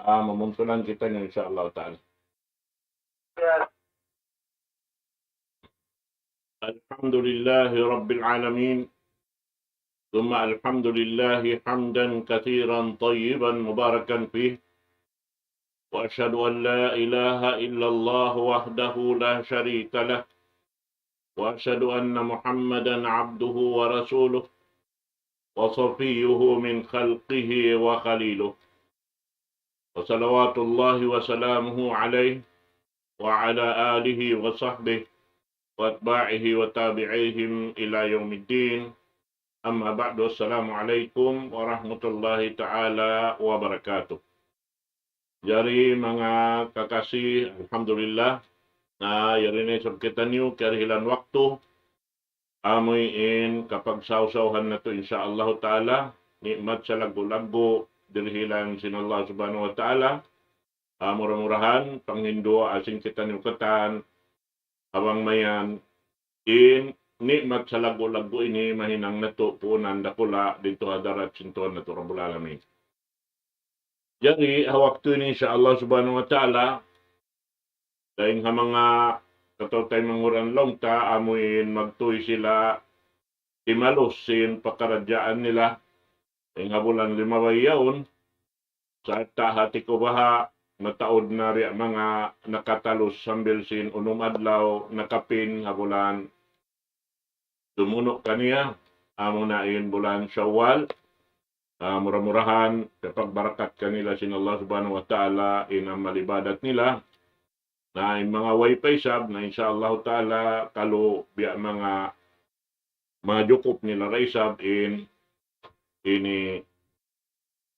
Mamuntulan kita niyo insyaallah ta'ala. Alhamdulillahi Rabbil Alamin. ثم الحمد لله حمدا كثيرا طيبا مباركا فيه وأشهد أن لا إله إلا الله وحده لا شريك له وأشهد أن محمدا عبده ورسوله وصفيه من خلقه وخليله وصلوات الله وسلامه عليه وعلى آله وصحبه وأتباعه وتابعيهم إلى يوم الدين. Amma ba'du, assalamualaikum warahmatullahi ta'ala wabarakatuh. Jadi mga kakasih, alhamdulillah, na yarinay sa kita niyo, karihilan waktu, amuyin kapag sausawahan na to insyaallah ta'ala, nikmat sa lago-lago, dirhilan sin Allah subhanahu wa ta'ala, murah-murahan, panghindo asing kita niyo katan, abang mayan, nikmat sa lago-lago ini mahinang nato punan dakula dito hadarat sintuan nato Rabbul Alamin. Jadi waktu ini insyaallah subhanahu wa ta'ala dahil nga mga katotay manguran long ta amuin magtuy sila imalos sin pakaradyaan nila dahil nga bulan 5 yaon sa hati ko baha mataod na rin mga nakatalos sambil sin unong adlaw nakapin nga bulan tumuno kaniya, amo na in bulan Syawal, murah-murahan, kapag barakat kanila sin Allah subhanahu wa ta'ala, inamal ibadat nila, na yung mga wifi sab, na insyaallah ta'ala, kalo biya mga jukop nila raisab, ini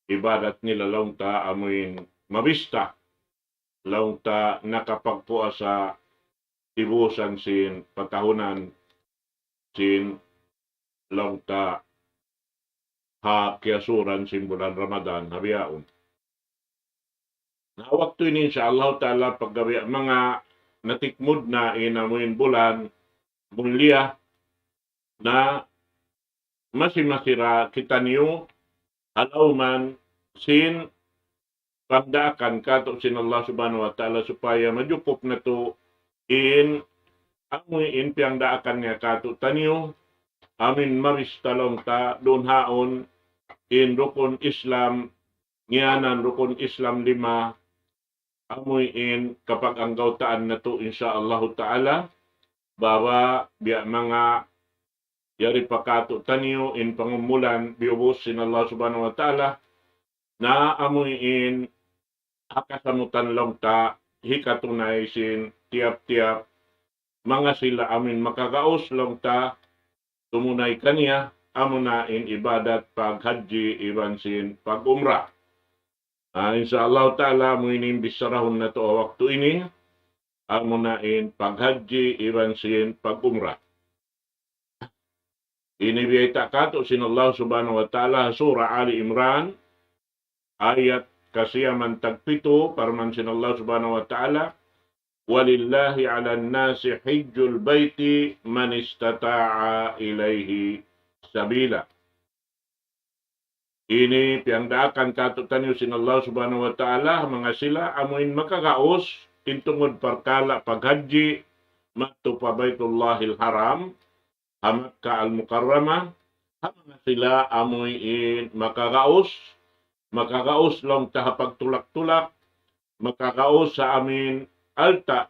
ibadat nila lang ta, amuin mabista, lang ta nakapagpuas sa ibusan sin patahunan, sin lang ta kiasuran sin bulan Ramadan habiyaon. Na waktu ini insyaallah ta'ala paggabi mga natikmud na inamuin bulan mulia na masimasira kita niyo halauman sin pagdaakan kato sin Allah subhanahu wa ta'ala supaya majupop na to amoy inpiang daakan niya kato tanyo, amin maristalong ta, doon haon, rukun Islam, ngiyanan rukun Islam 5, amoy kapag ang gautaan na to, insyaallah ta'ala, bawa biya mga yari pa kato tanyo, pangumulan, biubos sin Allah subhanahu wa ta'ala, na amoy akasamutan lang ta, hikatunay sin tiap-tiap, mga sila amin makagaos lang ta tumunay kaniya amunain ibadat pag haji ibansin pag umrah. Insyaallah ta'ala mo inimbisarahon na to waktu ini amunain pag haji ibansin pag umrah. Inibiyata kato sin Allah subhanahu wa ta'ala surah Ali Imran ayat kasiyaman tagpito parman sin Allah subhanahu wa ta'ala walillahi 'alan nasi hajjul baiti man istata'a ilaihi sabila. Ini piangdaakan kato tanyo sin Allah subhanahu wa ta'ala mga sila amuin makagaos intungod parkala paghaji matto pa Baitullahil Haram Makkah al-Mukarramah mga sila amuin makagaos lang tahapag tulak-tulak makagaos sa amin alta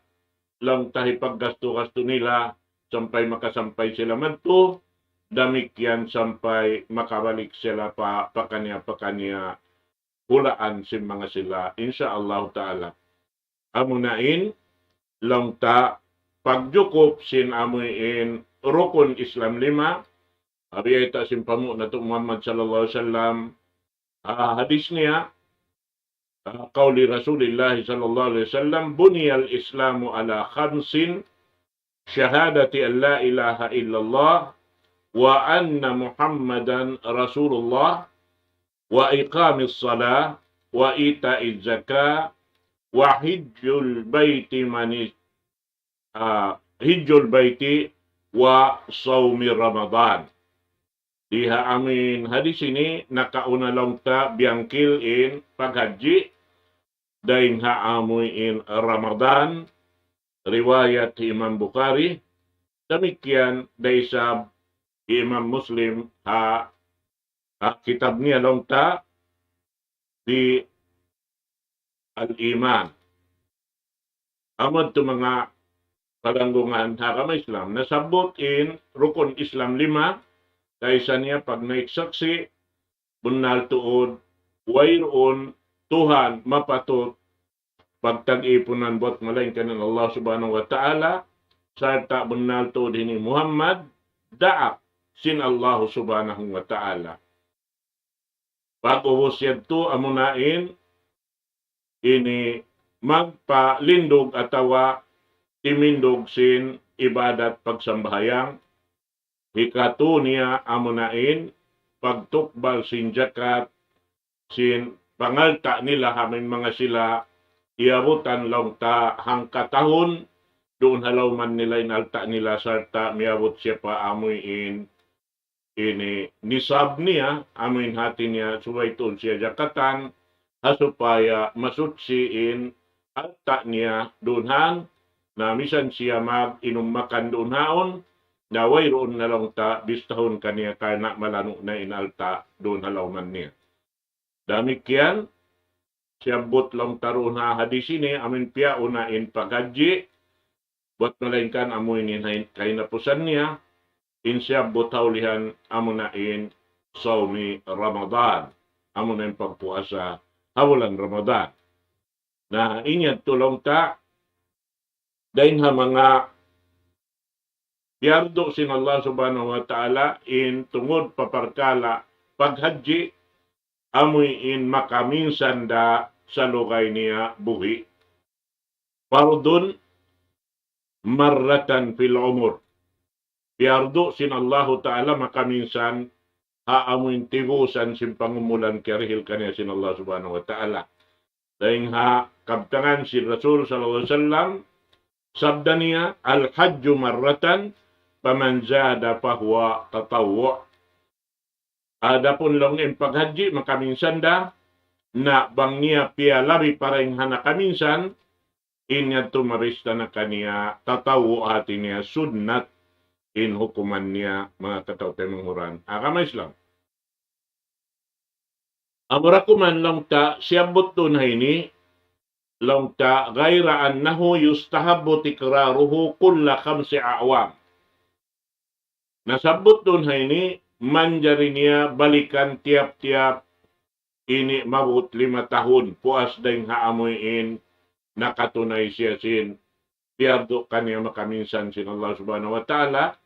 lang tahi paggasto-gasto nila sampai makasampay sila madto damikyan sampai makabalik sila pa pakanya hulaan sin mga sila insyaallah ta'ala amunain lang ta pagjukop sin amuin rukun Islam 5 abiyata sin pamu na to Muhammad sallallahu alaihi wasallam hadis niya قول رسول الله صلى الله عليه وسلم بني الإسلام على 5 شهادة أن لا إله إلا الله وأن محمدا رسول الله وإقام الصلاة وإيتاء الزكاة وحج البيت حج البيت وصوم رمضان. Diha amin hadis ini nakauna lang ta biangkil in paghaji daing haamoy in Ramadan, riwayat Imam Bukhari, demikian daisab Imam Muslim kitab niya long ta di al-iman. Amad to mga palanggungan hakama Islam, nasabot in rukun Islam 5, kaysa niya pag naiksaksi, bunal tuod, wayroon, Tuhan, mapatot, pagtag-ipunan bot malain kanan Allah subhanahu wa ta'ala, sarta bunal tuod ini Muhammad, daak sin Allah subhanahu wa ta'ala. Pag-ubos yadto amunain, ini magpalindog atawa timindog sin ibadat pagsambahayang, hikato niya amunain, pagtukbal sin jakat, sin pangalta nila hamin mga sila, iabutan lang ta hangkatahon, doon halaw man nila inalta nila sarta miabot siya pa amuin ini nisab niya, amuin hati niya, suwayton siya jakatan, hasupaya masutsiin alta niya doonhan, na misan siya mag-inumakan doon haon, na wayroon na lang ta bistahon kaniya karena malano na inalta doon halawman niya. Damikian, siya bot lang taroon ha hadis ini, amin piya unain paghaji, buat melainkan amoy ni kay napusan niya, insya botaulihan amunain saumi Ramadan, amunain pagpuasa hawalan Ramadan. Na inyad tulong ta, dahin ha mga biyardo sin Allah subhanahu wa ta'ala in tungod paparkala paghaji, amoy in makaminsan da sa lugay niya buhi. Fardun marratan fil umur. Biyardo sin Allah ta'ala makaminsan haamoy tibusan sin pangumulan kerihil kaniya sin Allah subhanahu wa ta'ala. Dahin ha kabtangan si Rasul sallallahu alaihi wasallam, sabda niya, al-hajju marratan, paman zada fahuwa tatawwa. Adapun long in paghaji, makaminsan da, na bang niya piya labi parang hana kaminsan, inya tumarista na kaniya, tatawwa hati niya, sunnat, in hukuman niya, mga katawte menghuran. Agama Islam. Amurakuman long ta, siyabot to na ini, long ta, gaira annahu yustahabbu tikraruhu kulla khamsi a'wam. Nasabot doon ha ini, manjari niya balikan tiap-tiap ini mabut 5 tahun. Puas dahing haamuin, nakatunay siya sin, biyardo kaniya makaminsan sin Allah subhanahu wa ta'ala.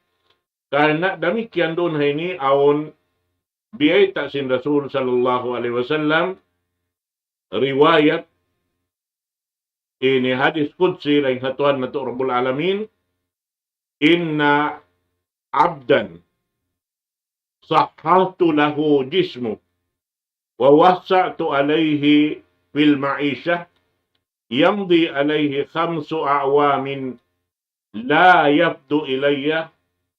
Karena demikian doon ha ini, awon biyay ta sin Rasul sallallahu alaihi wasallam, riwayat, ini hadis qudsi laing hatuan na to Rabbul Alamin, inna abdan sahhatu lahu jismu wa wasa'tu alayhi fil ma'isha yamdi alayhi 5 a'wamin la yabdu ilayya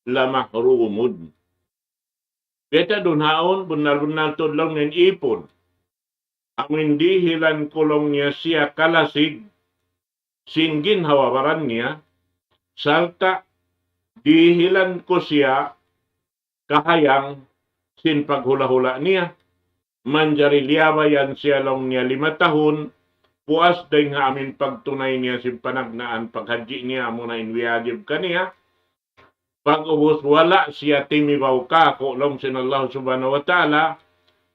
la mahrumun. Beta dun haon, benar-benar tudlong ng ipon. Ang dihilan kulong niya siya kalasig, singgin hawabaran niya, salta dihilan ko siya kahayang sin paghula-hula niya. Manjari liyabayan siya long niya 5 tahun, puas day nga amin pagtunay niya sin panagnaan paghaji niya muna inwiyajib kaniya. Pag-ubos wala siya timibaw ka kulong sin Allah subhanahu wa ta'ala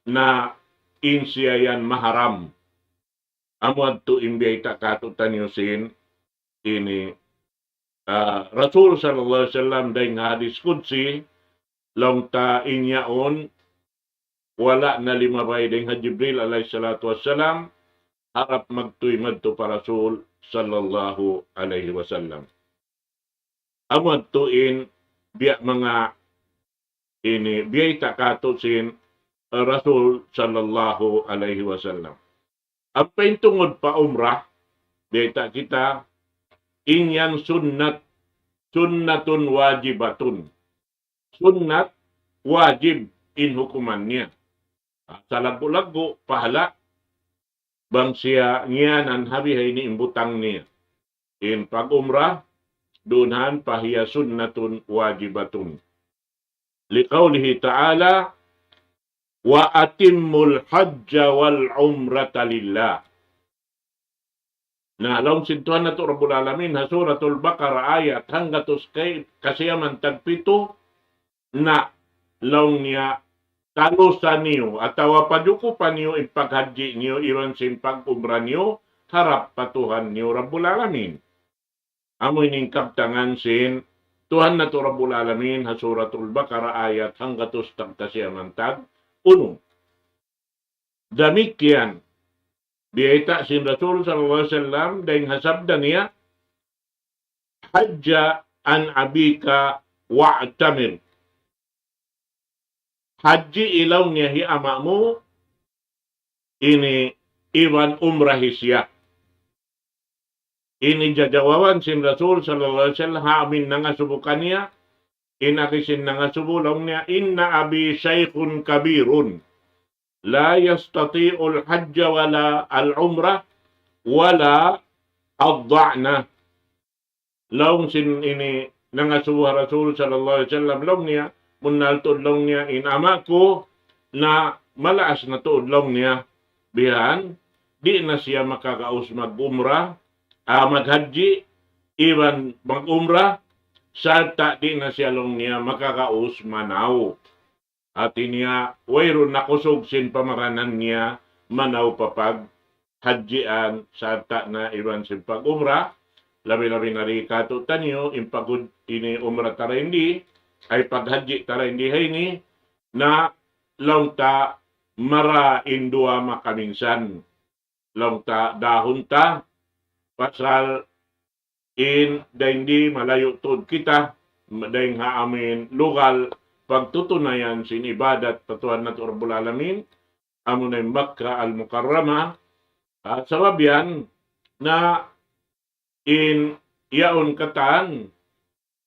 na insiya yan maharam. Amad to imbay takatutan yung sin ini Rasul sallallahu alaihi wasallam day nga hadis qudsi long ta inyaon wala na 5 bay day nga Jibril alaihi salatu wassalam harap magtuy madto pa Rasul sallallahu alaihi wasallam. Amad to in biya mga ini biyay takato sin Rasul sallallahu alaihi wasallam. Ang paintungod pa umrah, biyay ta kita, inyan sunnatun wajibatun. Sunnat, wajib in hukuman niya. Sa lago-lago, pahala. bang siya ngiyanan habihay ni imbutang niya. In pag-umrah, dunhan pahiya sunnatun wajibatun. Liqaulihi ta'ala, wa atimmul hajja wal umrata lillah. Na laung sintuhan na to Rabbul Alamin ha suratul Baqarah ayat hanggatos kay kasiyaman tagpito na laung niya talusan niyo atawa padukupan niyo ipaghaji niyo iwan sin pag-umra niyo harap patuhan niyo Rabbul Alamin. Amoy ning kaptangan sin Tuhan na to Rabbul Alamin ha suratul Baqarah ayat hanggatos tagkasiyaman tag uno. Demikian biyaita sin Rasul sallallahu alaihi wasallam dahil hasabda niya hajja an abika wa'tamir. Haji ilaw niya hi ama mo ini iwan umrahi siya. Ini jajawawan sin Rasul sallallahu alaihi wasallam amin nga subukan niya inakisin nga subulong niya inna abi shaykhun kabirun la yastati'ul hajja wala al-umrah wala ad-da'na. Laung sin ini nangasuha Rasul sallallahu alaihi wasallam long niya munal tudlong niya in ama ko na malaas na tudlong niya bihan di na siya makakaus mag-umrah maghaji iwan mag-umrah sarta di na siya long niya makakaus manaw. At niya, wayron nakusog sin pamaranan niya, manaw papag, hadjian, sarta na iwan sin pag-umra, labi-labi na rin katutan niyo, impagod ini umra tara hindi, ay paghadji tara hindi hay ni, na long ta mara indua makaminsan. Long ta dahon ta, pasal in hindi malayo tod kita, dahil nga amin lugal, pagtutunayan sin ibadat patuhan na Rabbul Alamin amo na Makkah al-Mukarrama at sababian na in yaon katan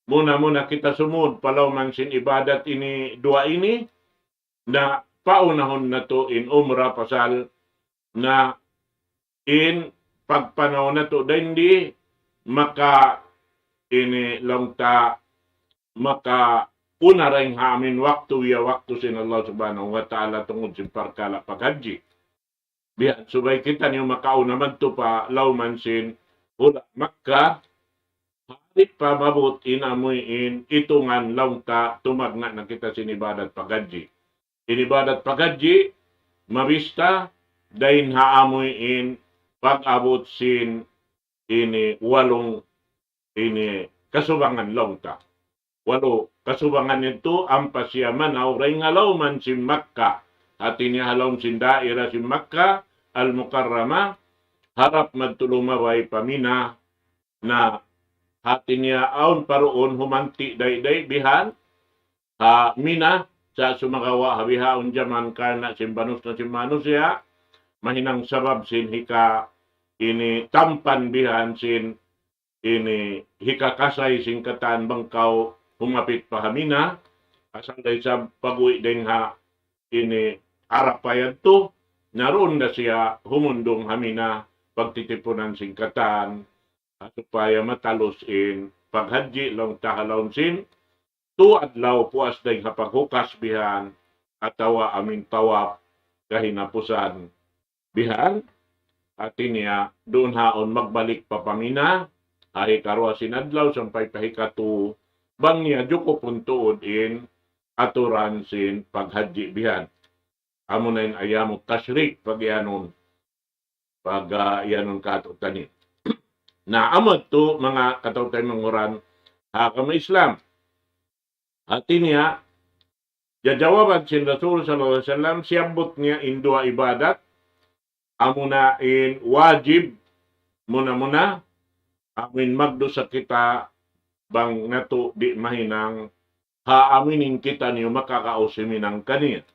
muna kita sumud palaw man sin ibadat ini dua ini na paunahon na to in umrah pasal na in pagpanaw na to hindi maka ini lang ta maka una rin amin waktu sin Allah subhanahu wa ta'ala tungod sin parkala paghaji. Biyan, subay kita niyo makauna man to pa lawman sin hula Makkah, halit pa mabut inamuin itungan law ta tumagna na kita sin ibadat paghaji. Inibadat paghaji, mabista, dahin haamuin pag-abot sin ini walong ini kasubangan law ta. Walo, kasubangan nito ang pasyaman auray ngalaw man si Makkah. At inihalaw sin daira si Makkah, al-Mukarrama, harap magtulumaway pamina na hati niya aon paroon humanti day bihan, mina sa sumagawa habihaon jaman kana simbanus na simmanus ya, mahinang sabab sin hika ini tampan bihan sin ini hikakasay sin katan bangkaw humapit pahamina, asang day sa pag-uwi din ha, ini harap pa yan to, naroon na siya humundong hamina, pagtitipunan singkatan, at upaya matalos in paghadji long tahalawon sin, tu adlaw puas day hapaghukas bihan, atawa amin tawap kahinapusan bihan, at niya doon haon magbalik papamina, ay karwa sinadlaw sampay pahikatu, bang niya juko puntuod in aturan sin paghadji bihan. Amo na yung ayamot tashrik pag yanon katutani. Na amot to mga katutay manguran hakam Islam. At niya jajawaban sin Rasul sallallahu alaihi wasallam siyabot niya in dua ibadat. Amo na in wajib muna amin magdo sa kita bang nato di mahinang haaminin kita niyo makakausiminang kaniya.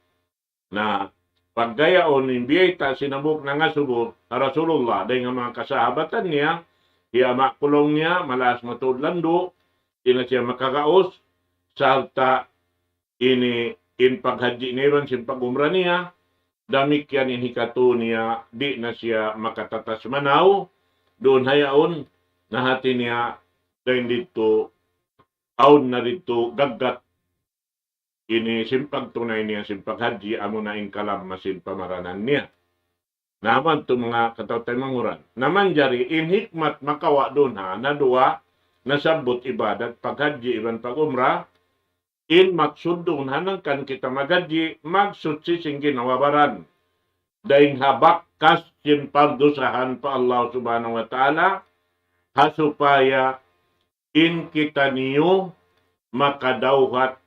Na paggayaon in biyayta sinabuk na nga subok Rasulullah dahil nga mga kasahabatan niya, hiya makulong niya, malas matudlando, ina siya makakaos, salta ini in paghadji niya sin pag-umra niya, damik yan inhikato niya, di na siya makatatas manaw, doon hayaon, nahati niya, dahil dito, aun na dito, gagat, ini simpag tunay niya, simpag haji, amo na inkalam masin pamaranan niya. Naman to mga katawtay manguran. Naman jari, in hikmat makawa doon ha, na dua, nasabot ibadat, paghaji, iban pag-umrah, in maksud doon hanangkan kita maghaji, maksud sising ginawabaran. Daing habak kas sin pardusahan pa Allah subhanahu wa ta'ala, hasupaya in kita niyo makadauhat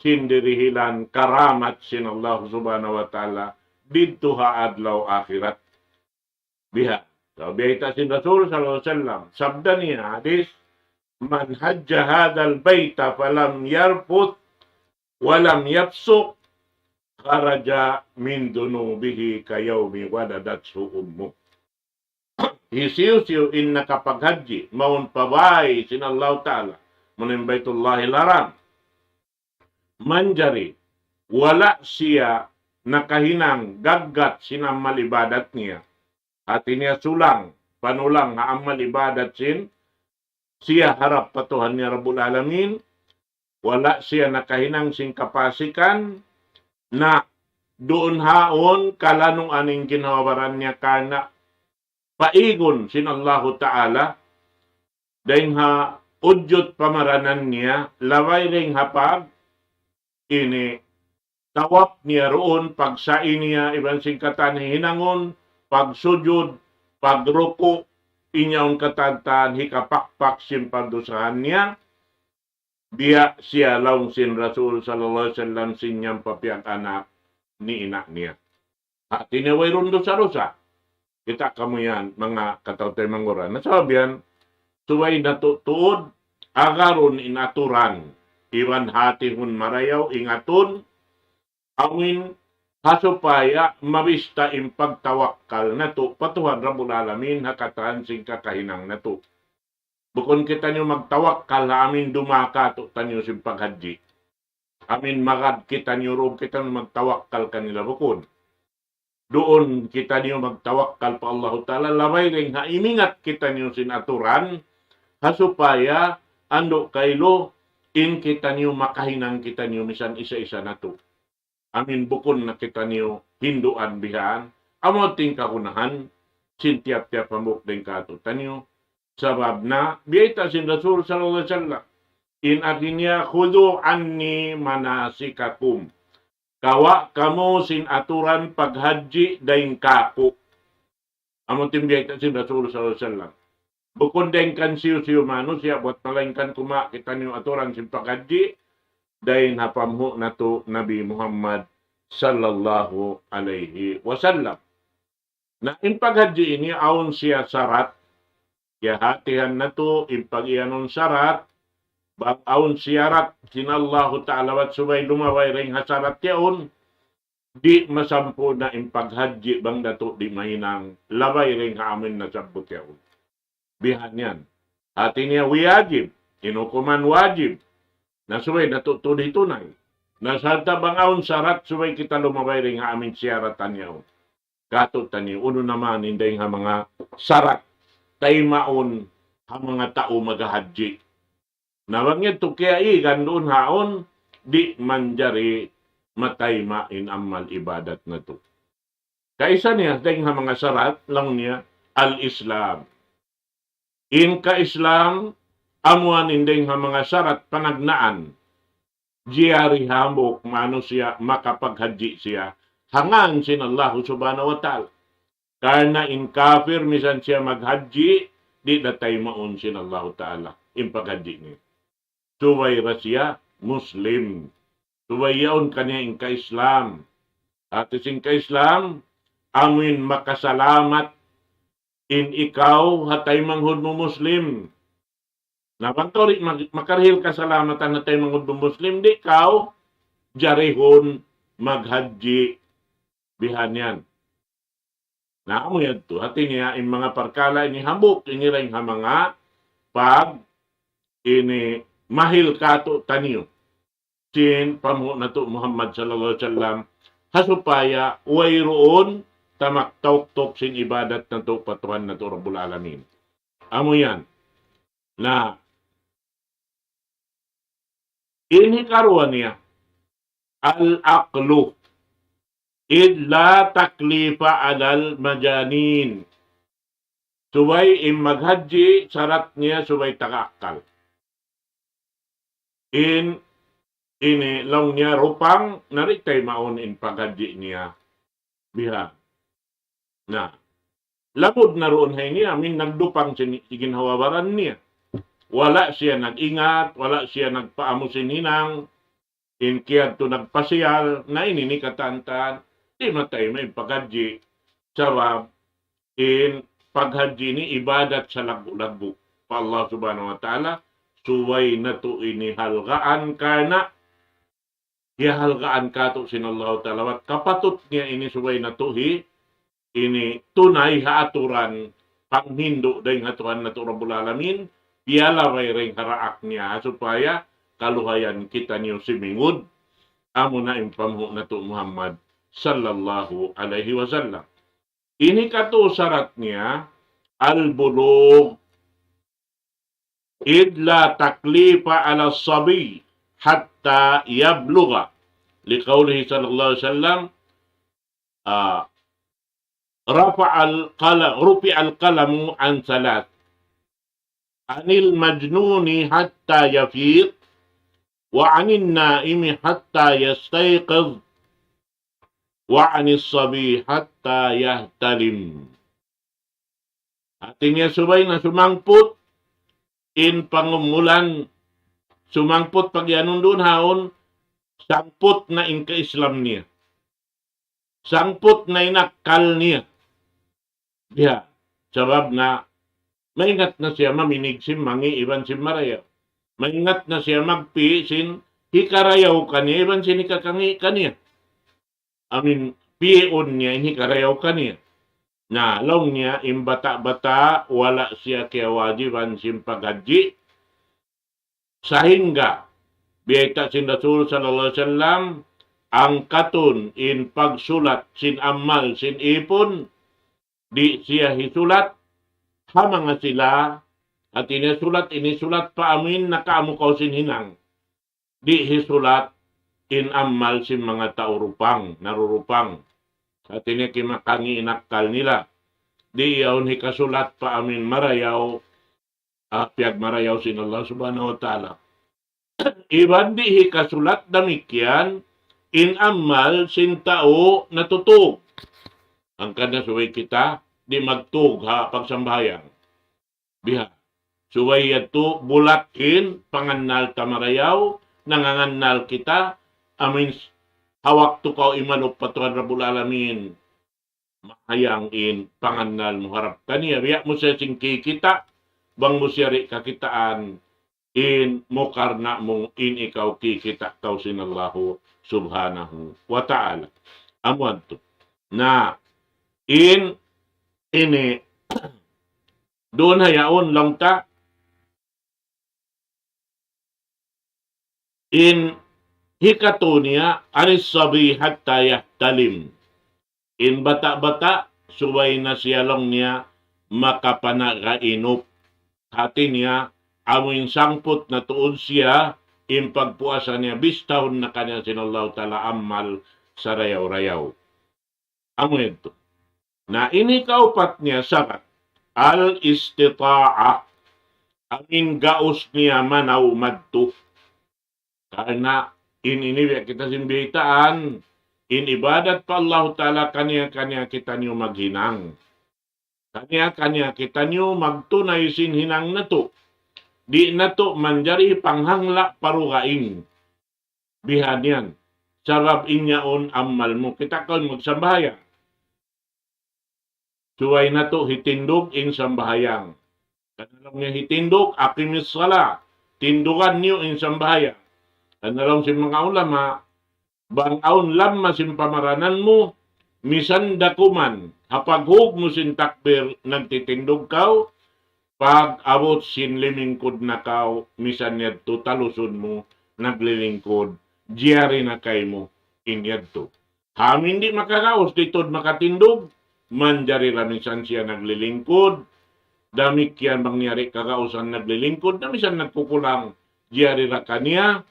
sindirihilan karamat sin Allah subhanahu wa ta'ala dito ha adlaw akhirat. Biha. So, biyita sin Rasul sallallahu alaihi wasallam. Sabda niya hadis, man hajja hadal bayta falam yarput walam yapsuk kharaja min dunubihi kayawmi wadadatsu ummu. Hisiw-siw in nakapaghaji, maun pabay sin Allah ta'ala, munin Baitullahil Haram. Manjari, wala siya nakahinang gagat sinamal ibadat niya. Hati niya sulang, panulang na amal ibadat sin, siya harap patuhan niya Rabbul Alamin, wala siya nakahinang sing kapasikan, na doon haon kalanong aning ginawaran niya kana paigon sin Allahu Ta'ala, dahil ha udyot pamaranan niya, laway ring hapag, ini tawap niya roon, pagsain niya, iban singkatan hinangon, pagsujud, pagruko, inyaon katantan, hikapakpak sin pagdusahan niya, biya siya laong sin Rasul sallallahu alaihi wasallam sinyang papiang anak ni ina niya. At tinaway rundo sa rusa. Kita kamo yan, mga katawtay manguran. Nasabihan, suway natutuod, agaron inaturan, iwan hati hun marayaw, ingatun, awin hasupaya, mabista impagtawakkal na to, patuhan Rabbul Alamin, hakatahan sing kakahinang na to. Bukon kita nyo magtawakkal, amin dumaka to, tanyo sing paghaji. Amin magad kita nyo roon, kita nyo magtawakkal kanila bukon. Doon kita niyo magtawakkal pa Allah Ta'ala, labay rin ha, imingat kita niyo sinaturan, hasupaya, ando kaylo, in kita niyo makahinang kita niyo, misan isa-isa na to. Amin bukon na kita niyo, hinduan bihaan, amo ting kakunahan, sintiap-tiap pamuk din kato tanyo, sabab na, biyita sin Rasul sallallahu alaihi wasallam, in akinya, khudu anni manasikakum, kawa kamo sin aturan paghaji daing kako. Amon timbiyay sin Rasul sallallahu alaihi wasallam. Bukod daing kan siyo mano siya buat malangkan kuma kita niyo aturan sin paghaji daing hapamhu nato Nabi Muhammad sallallahu alaihi wasallam. Na in paghaji ini aun siya sarat, ya hatihan nato in pag-ianon sarat, bang-aun siyarat sinallahu ta'ala wat subay lumaway ring hasarat yaon, di masampo na impaghaji bang dato di mahinang labay ring amin na sabot yaon. Bihan yan. Hati niya wajib, inukuman wajib, na subay dato tunay tunay. Nasanta bang-aun sarat subay kita lumaway ring amin siyaratan yaon. Kato tani, uno naman hindi nga mga sarat, tay maon ha mga tao maghahaji. Nawag niya tukiai gandun haon, di manjari matay main amal ibadat na to. Kaisa niya, dahil mga sarat lang niya, al-Islam. In ka-Islam, amuan indeng mga sarat panagnaan, jiyari hamok, mano siya, makapaghaji siya, hangan sin Allah subhanahu wa ta'ala. Karena in kafir, misan siya maghaji, di datay maun sin Allah ta'ala, in paghaji niya. Suway rasya Muslim. Suway yaon kanya in ka-Islam. At ising ka-Islam, amin makasalamat in ikaw hatay manghud mo Muslim. Napantori, makarhil kasalamatan hatay manghud mo Muslim, di ikaw, jarihon maghaji bihan yan. Naamo yan to. Hati niya, in mga parkala, ini hambuk, ini rin mga pag, ini mahil kato taniyo. Sin pamu na to Muhammad sallallahu alaihi wasallam hasupaya way roon tamaktauk-tok sin ibadat na to patuhan na to Rabbul Alamin. Amo yan na inhikaruan niya al-aqlu id la taklifa alal majanin. Subay maghadji sarat niya subay tagaakal. Ini long niya rupang naritay maon in paghadji niya biha. Na lamod na roon hay niya min nagdupang ginhawabaran niya. Wala siya nag-ingat, wala siya nagpaamo hinang, kiyad to nagpasyal, na ini ni katantan, di matay may paghadji. Sabab, paghadji ni ibadat sa lagu-lagu. Pa Allah subhanahu wa ta'ala, suway na to inihalgaan ka na, ihalgaan ka to sinallahu ta'ala. At kapatot niya ini suway na to ini tunay haaturan, panghindo day haturan na to Rabbul Alamin, piyalaway ring haraak niya supaya kaluhayan kita niyo simingod amo na impamho na to Muhammad sallallahu alaihi wasallam. Ini kato sarat niya al-bulugh id la taklifa ala sabi hatta yablugha liqaulihi sallallahu alaihi wasallam rufi al-qalamu an salat anil majnuni hatta yafiq wa anin naimi hatta yastayqiz wa anis sabi hatta yahtalim. Artinya subay na sumangput in pangumulan, sumangput pag yanun doon haon, sangput na in ka-Islam niya. Sangput na inakal niya. Diya, sabab na maingat na siya maminig sim mangi iban sim marayaw. Maingat na siya magpi sin hikarayaw kaniya iban sin hikakangi kaniya. Amin pion niya hikarayaw kaniya. Na long niya imbata-bata wala siya kaya wajiban sim paghadji. Sahingga biyata sin Rasul sallallahu alaihi wasallam ang katun in pagsulat sin amal sin ipon di siya hisulat hamanga sila at inisulat pa amin nakaamukaw sin hinang di hisulat in amal sin mga taurupang narurupang at kimakangi inakal nila di yaon hikasulat pa amin marayaw piag marayaw sin Allah subhanahu wa ta'ala iban di hikasulat damikyan in amal sin tao natutog ang kada suway kita di magtug ha pagsambayang. Biha. Suway yato bulakin pangannal tamarayaw, nangangannal kita, amin hawak to kaw imanop patuhan Rabbul Alamin. Mahayang in pangannal mo harap kaniya. Biya mo sa singki kita, bang mo siyari kakitaan, in mukarna mong in ikaw kikita kaw sinallahu subhanahu wa ta'ala. Amuan to. Na ini doon hayaon lang ta in hikatunia anis sabi hatta yahtalim in bata-bata suway na siya lang niya makapanagainop hati niya amin sangput na tuon siya in pagpuasa niya bistahon na kanya sinallahu ta'ala amal sa rayaw-rayaw. Amo ito. Na ini kaupat niya sakat al-istita'a amin gaos niya manaw madto karena ini kita simbihitaan in ibadat pa Allah ta'ala kanya kita niyo maghinang kanya kita niyo magtunay sin hinang na to di na to manjari panghangla parugain bihan yan sabab inyaon amal mo kita kon magsambahayang suway na to hitindog in sambahayang. Kanalang niya hitindog, akimis sala. Tindugan niyo in sambahayang. Kanalang si mga ulama, bang aun lamma sin pamaranan mo, misan dakuman, hapaghug mo sin takbir, nagtitindog kaw, pag abot sin limingkod na kaw, misan yadto talusun mo, naglilingkod, jiyari na kay mo, in yadto. Hamin di makagaos ditod makatindog, manjari raminsan siya naglilingkod, damikian mangyari kagausan naglilingkod, damisan nagkukulang, jari ra kaniya,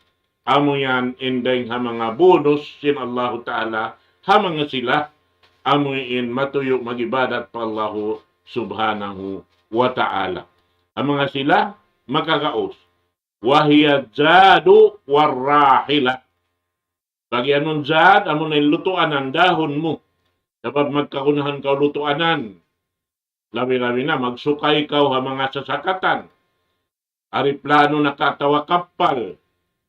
amo yan inday ha mga bonus sin Allah Ta'ala, ha mga sila, amo in matuyo magibadat pa Allah Subhanahu wa Ta'ala. Ang mga sila, makagaos. Wahiyadzadu warrahila. Bagian nun zad, amo na lutuan ang dahon mo. Dapat magkakunahan ka lutuanan. Labi-labi na, magsukay ka ha mga sasakatan. Ari plano nakatawa kapal.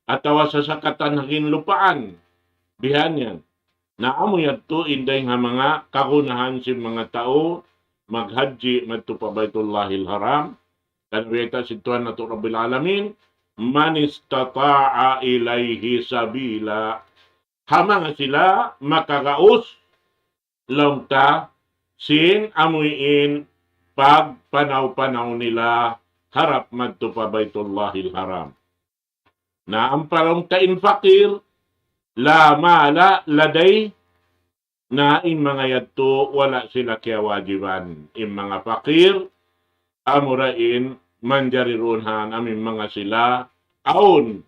Atawa sasakatan hagin lupaan. Bihan yan. Naamo yato inday nga mga kakunahan si mga tao maghadji madto pa Baitullahil Haram. Kanweta si Tuhan nato Rabbil Alamin. Man istata'a ilayhi sabila. Hama nga sila makagaos lang ta sin amuin pag panaw-panaw nila harap madto pa Baitullahil Haram. Na ang parang tain fakir la mala laday na in mga yadto wala sila kaya wajiban. In mga fakir amurain manjarirunhan amin mga sila aon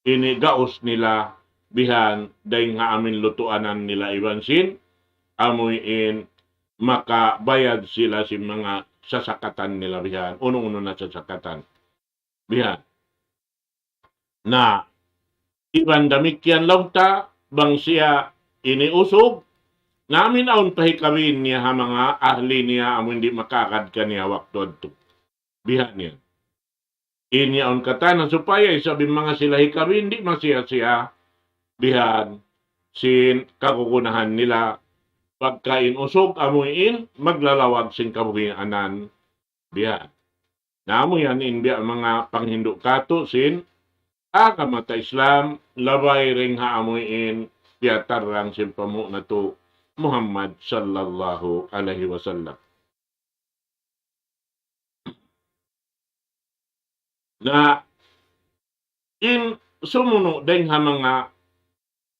inigaos nila bihan dahil nga amin lutuanan nila ibansin amuin makabayad sila si mga sasakatan nila bihan uno-uno na sasakatan bihan na iban damikyan lang ta bang siya iniusog namin aon pahikawin niya ha mga ahli niya amo hindi makakad ka niya waktod to bihan niya ini aon kata na supaya sabi mga sila hikawin di masya bihan sin kakukunahan nila pagkain usog amuin maglalawag sin kabuhianan bihan namo yan inbiya mga panghindo kato sin kamata Islam labay ring haamuin piatarang sin pamu na to Muhammad sallallahu alaihi wasallam na in sumuno deng ha mga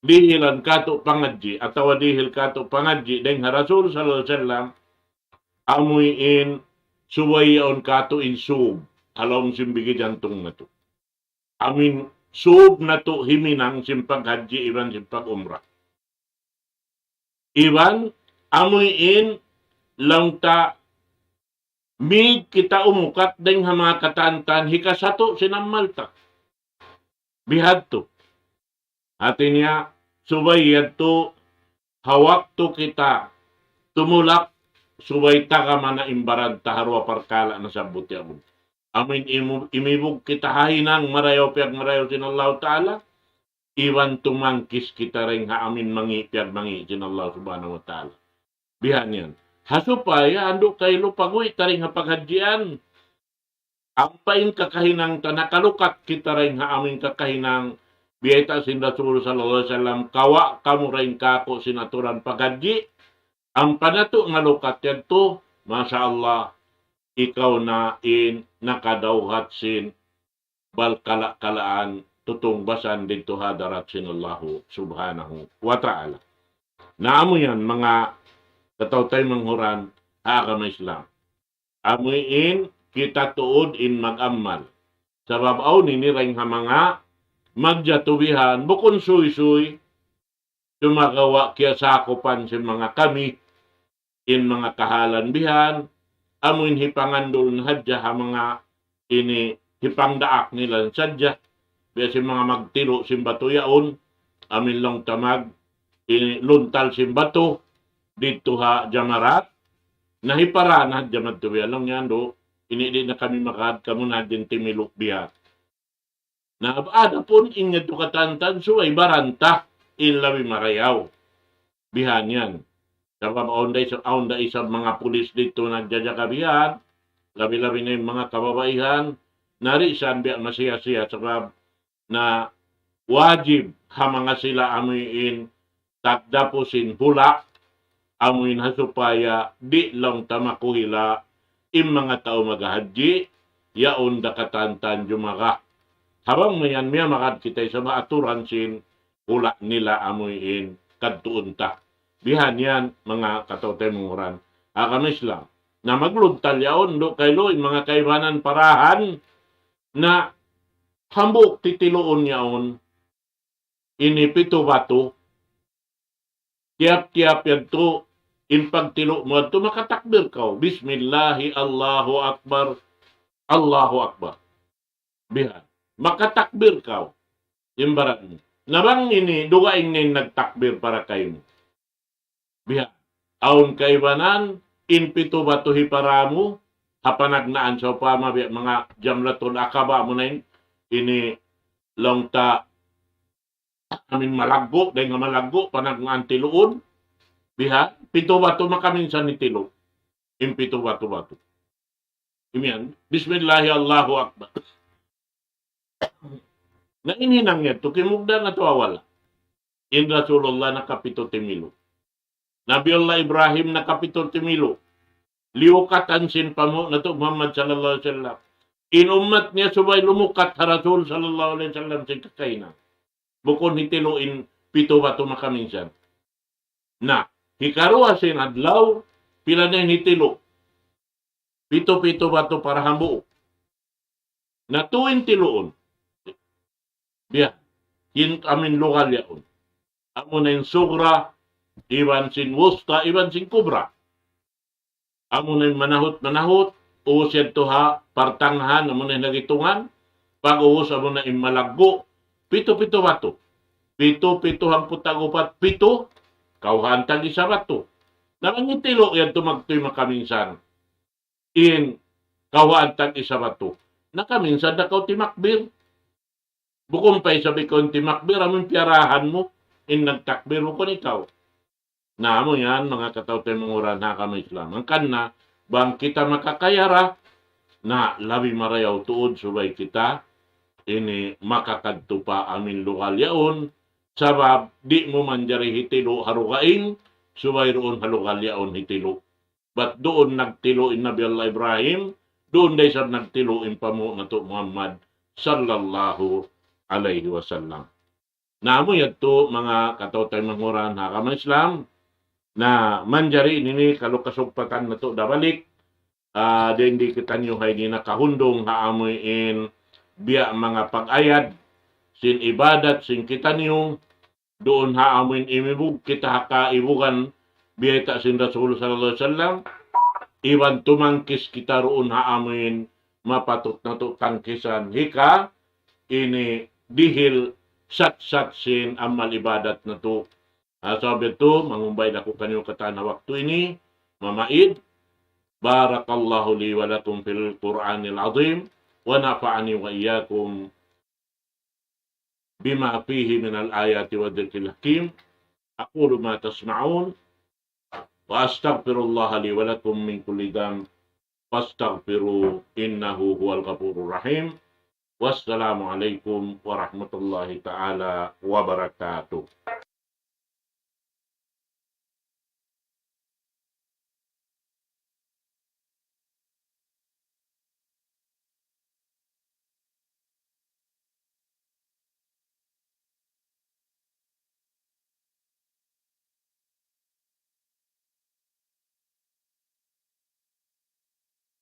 dihilan kato pangadji atawa dihil kato pangadji deng ha Rasul sallallahu alaihi wasallam amuin suwayaon kato in sub along simbigi jantung na to amin sub na to himinang simpag haji iban simpag umrah iban amuin lang ta mig kita umukat deng ha mga katantan hikasato sinamalta bihad to atin niya subay yadto hawak to kita tumulak subay taka mana imbaran taharwa parkala na sabot yabog amin imibog kita hahinang marayaw piyag marayaw sin Allah Ta'ala iwan tumangkis kita rin ha amin mangi piyag mangi sin Allah Subhanahu wa Ta'ala bihan yan hasupaya ando kay lupagoy taring ha paghadjian ampain kakahinang tanakalukat kita rin ha amin kakahinang biyeta sin Rasul sallallahu alaihi wasallam kawa kamu rin kako sinaturan paghadji ang panato nga lukat yadto masya Allah ikaw na in nakadawhat sin balkala-kalaan tutungbasan dito hadarat sin Allah Subhanahu wa Ta'ala. Naamo yan mga katawtay manghuran agama Islam. Amuin kita tuod in mag-amal. Sa babaw niniring ha mga magjatubihan bukon suy-suy tumagawa kaya sakupan si mga kami in mga kahalan bihan amuin hipangandol na hadya ha mga ini hipangdaak nila sadya biya si mga magtiro simbatuyaon amin lang tamag ini luntal simbato dito ha jamarat nahipara na jamad tubiya lang yan do ini di na kami makad kamo na din timilok biya na ada pun ingat to katantan suway baranta in labi marayaw bihan yan sabab aonday isa mga pulis dito nagjajakabihan labi-labi na yung mga kababaihan narisan biya masiya-siya sabab na wajib ha mga sila amuin takdapusin hula amuin hasupaya di lang tamakuhila im mga tao magahadji yaon da katantan jumaka habang mayan miya makad kita sa maaturan sin hula nila amuin kadtuon ta. Bihan yan, mga katawtemuran. Akam Islam. Na magluntal yaon, do kaylo, mga kaibanan parahan, na hambuk titiloon yaon, ini pito bato, tiap-tiap yan to, in pagtilo mo, to makatakbir ka. Bismillahi, Allahu Akbar, Allahu Akbar. Bihan. Makatakbir ka. Imbarat mo. Nabang ini, duwaing na nagtakbir para kayo mo. Bihan. Aun kaibanan, in pito batuhi para mo, hapanagnaan sa upama, mga jamlatul akaba mo na yun, ini long ta amin malaggo, dahil nga malaggo, panagnaan tiluon, bihan, pito bato makaminsan ni tilo, in pito bato. Imiyan, Bismillahi Allahu Akbar. Na ininang yan, tukimugda na to awala. In Rasulullah na kapito timilo. Nabiullah Ibrahim na kapito timilo. Liukat ansin pa mo na to Muhammad sallallahu alaihi wasallam. In umat niya subay lumukat ha Rasul sallallahu alaihi wasallam sa kakaina. Bukod hitilo in pito bato makaminsan. Na, hikaruha sin adlaw, pila na hitilo. Pito-pito bato para hambuo. Na tuwin tiloon. Biya, yin amin lokal yaon. Amo na yung sugra, iwan sin wusta, iwan sin kubra. Amo na yung manahot, uus yan to ha, partanghan, amo na yung nagitungan. Pag uus, amo na yung malaggo, pito-pito bato. Pito-pito hang putagupat, pito, kauhantang isa bato. Namangitilo yan tumagtoy makaminsan. In kauhantang isa bato. Nakaminsan na kau timakbir. Bukong pa'y sabi ko, timakbir, aming piyarahan mo, in nagtakbir mo kon ikaw. Na mo yan, mga katawte mong na kami Islam. Ang kana, bang kita makakayara, na labi marayaw tuod, subay kita, ini makakadto pa amin lokal yaon, sabab, di mo man jari hitilo harukain, subay roon halukal yaon hitilo. But doon nagtilo in Nabi Allah Ibrahim, doon day sab nagtilo in pamo na to Muhammad sallallahu alaihi wasallam. Namo yato mga katawtay manguran hakam Islam na manjari nini kalukasugpatan na to dabalik din di kita nyo hay di nakahundong haamoy in biya mga pag-ayad sin ibadat sin kita nyo doon haamoy imibug kita hakaibugan biya ta sin Rasul sallallahu alaihi wasallam iwan tumangkis kita roon haamoy mapatot na to tangkisan hika ini dihil sat-sat sin amal ibadat na to. Sabi to, mangumbay na ko kanyo katana waktu ini, mamaid, barakallahu li wa lakum fil Qur'anil azim, wa nafa'ani wa iyyakum bima fihi min al-ayati wa dhikril hakim. Aqulu ma tasma'un, wa astaghfirullah li wa lakum min kulli dhanb, fastaghfiru innahu huwal ghafurur rahim. Wassalamualaikum warahmatullahi ta'ala wabarakatuh.